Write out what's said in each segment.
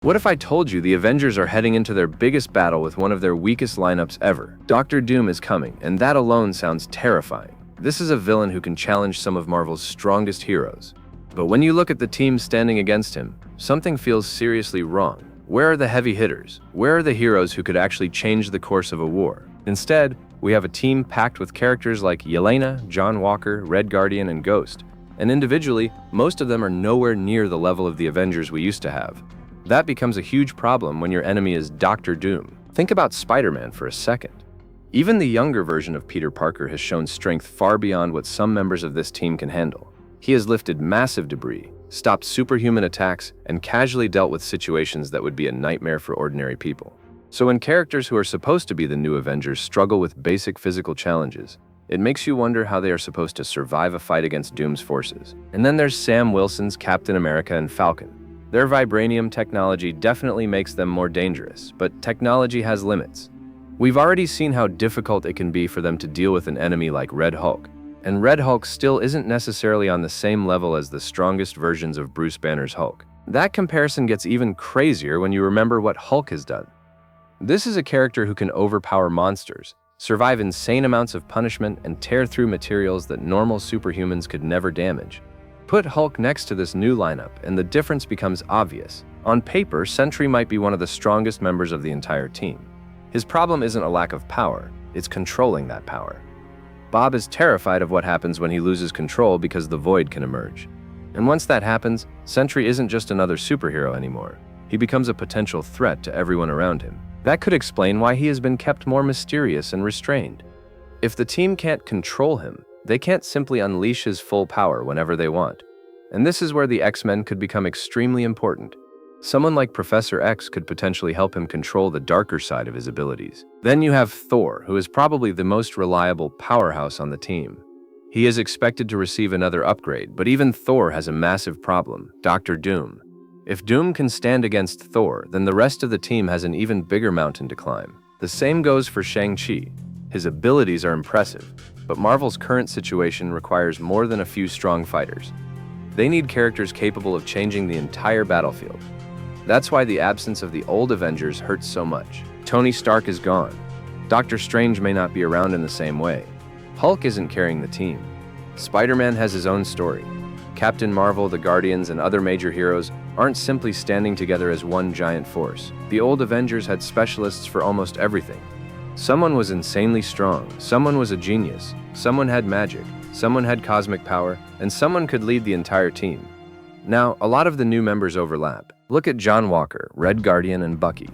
What if I told you the Avengers are heading into their biggest battle with one of their weakest lineups ever? Doctor Doom is coming, and that alone sounds terrifying. This is a villain who can challenge some of Marvel's strongest heroes. But when you look at the team standing against him, something feels seriously wrong. Where are the heavy hitters? Where are the heroes who could actually change the course of a war? Instead, we have a team packed with characters like Yelena, John Walker, Red Guardian, and Ghost. And individually, most of them are nowhere near the level of the Avengers we used to have. That becomes a huge problem when your enemy is Doctor Doom. Think about Spider-Man for a second. Even the younger version of Peter Parker has shown strength far beyond what some members of this team can handle. He has lifted massive debris, stopped superhuman attacks, and casually dealt with situations that would be a nightmare for ordinary people. So when characters who are supposed to be the new Avengers struggle with basic physical challenges, it makes you wonder how they are supposed to survive a fight against Doom's forces. And then there's Sam Wilson's Captain America and Falcon. Their vibranium technology definitely makes them more dangerous, but technology has limits. We've already seen how difficult it can be for them to deal with an enemy like Red Hulk, and Red Hulk still isn't necessarily on the same level as the strongest versions of Bruce Banner's Hulk. That comparison gets even crazier when you remember what Hulk has done. This is a character who can overpower monsters, survive insane amounts of punishment, and tear through materials that normal superhumans could never damage. Put Hulk next to this new lineup, and the difference becomes obvious. On paper, Sentry might be one of the strongest members of the entire team. His problem isn't a lack of power, it's controlling that power. Bob is terrified of what happens when he loses control because the Void can emerge. And once that happens, Sentry isn't just another superhero anymore. He becomes a potential threat to everyone around him. That could explain why he has been kept more mysterious and restrained. If the team can't control him, they can't simply unleash his full power whenever they want. And this is where the X-Men could become extremely important. Someone like Professor X could potentially help him control the darker side of his abilities. Then you have Thor, who is probably the most reliable powerhouse on the team. He is expected to receive another upgrade, but even Thor has a massive problem, Doctor Doom. If Doom can stand against Thor, then the rest of the team has an even bigger mountain to climb. The same goes for Shang-Chi. His abilities are impressive, but Marvel's current situation requires more than a few strong fighters. They need characters capable of changing the entire battlefield. That's why the absence of the old Avengers hurts so much. Tony Stark is gone. Doctor Strange may not be around in the same way. Hulk isn't carrying the team. Spider-Man has his own story. Captain Marvel, the Guardians, and other major heroes aren't simply standing together as one giant force. The old Avengers had specialists for almost everything. Someone was insanely strong, someone was a genius, someone had magic, someone had cosmic power, and someone could lead the entire team. Now, a lot of the new members overlap. Look at John Walker, Red Guardian, and Bucky.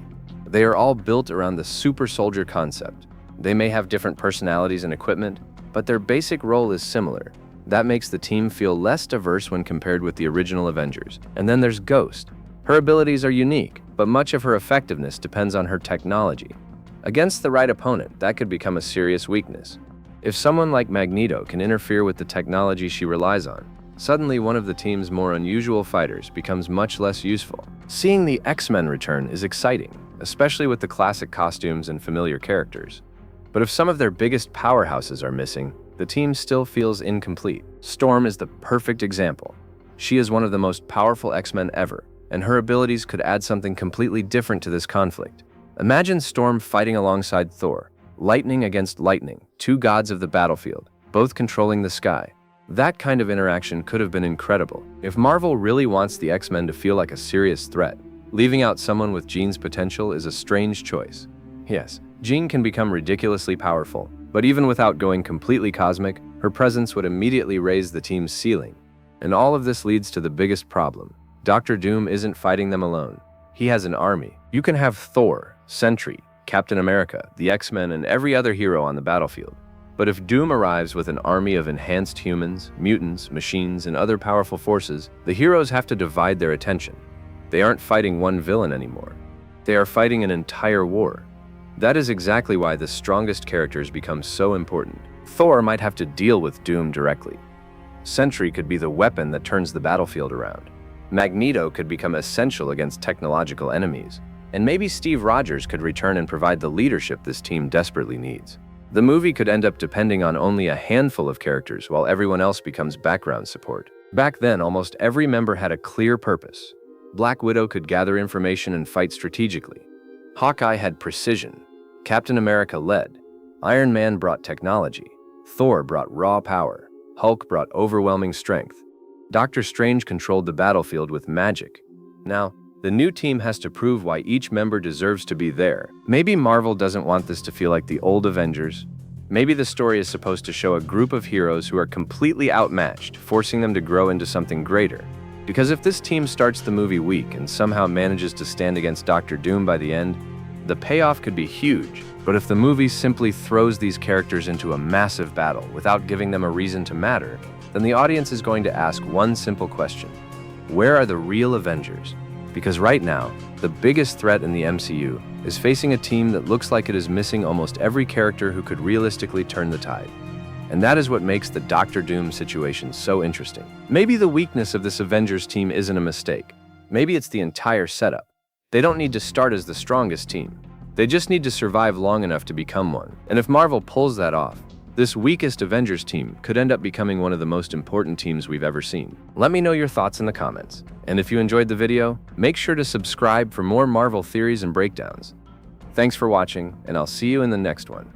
They are all built around the super soldier concept. They may have different personalities and equipment, but their basic role is similar. That makes the team feel less diverse when compared with the original Avengers. And then there's Ghost. Her abilities are unique, but much of her effectiveness depends on her technology. Against the right opponent, that could become a serious weakness. If someone like Magneto can interfere with the technology she relies on, suddenly one of the team's more unusual fighters becomes much less useful. Seeing the X-Men return is exciting, especially with the classic costumes and familiar characters. But if some of their biggest powerhouses are missing, the team still feels incomplete. Storm is the perfect example. She is one of the most powerful X-Men ever, and her abilities could add something completely different to this conflict. Imagine Storm fighting alongside Thor, lightning against lightning, two gods of the battlefield, both controlling the sky. That kind of interaction could have been incredible. If Marvel really wants the X-Men to feel like a serious threat, leaving out someone with Jean's potential is a strange choice. Yes, Jean can become ridiculously powerful, but even without going completely cosmic, her presence would immediately raise the team's ceiling. And all of this leads to the biggest problem. Doctor Doom isn't fighting them alone. He has an army. You can have Thor, Sentry, Captain America, the X-Men, and every other hero on the battlefield. But if Doom arrives with an army of enhanced humans, mutants, machines, and other powerful forces, the heroes have to divide their attention. They aren't fighting one villain anymore. They are fighting an entire war. That is exactly why the strongest characters become so important. Thor might have to deal with Doom directly. Sentry could be the weapon that turns the battlefield around. Magneto could become essential against technological enemies. And maybe Steve Rogers could return and provide the leadership this team desperately needs. The movie could end up depending on only a handful of characters while everyone else becomes background support. Back then, almost every member had a clear purpose. Black Widow could gather information and fight strategically. Hawkeye had precision. Captain America led. Iron Man brought technology. Thor brought raw power. Hulk brought overwhelming strength. Doctor Strange controlled the battlefield with magic. Now, the new team has to prove why each member deserves to be there. Maybe Marvel doesn't want this to feel like the old Avengers. Maybe the story is supposed to show a group of heroes who are completely outmatched, forcing them to grow into something greater. Because if this team starts the movie weak and somehow manages to stand against Doctor Doom by the end, the payoff could be huge. But if the movie simply throws these characters into a massive battle without giving them a reason to matter, then the audience is going to ask one simple question: where are the real Avengers? Because right now, the biggest threat in the MCU is facing a team that looks like it is missing almost every character who could realistically turn the tide. And that is what makes the Doctor Doom situation so interesting. Maybe the weakness of this Avengers team isn't a mistake. Maybe it's the entire setup. They don't need to start as the strongest team. They just need to survive long enough to become one. And if Marvel pulls that off, this weakest Avengers team could end up becoming one of the most important teams we've ever seen. Let me know your thoughts in the comments. And if you enjoyed the video, make sure to subscribe for more Marvel theories and breakdowns. Thanks for watching, and I'll see you in the next one.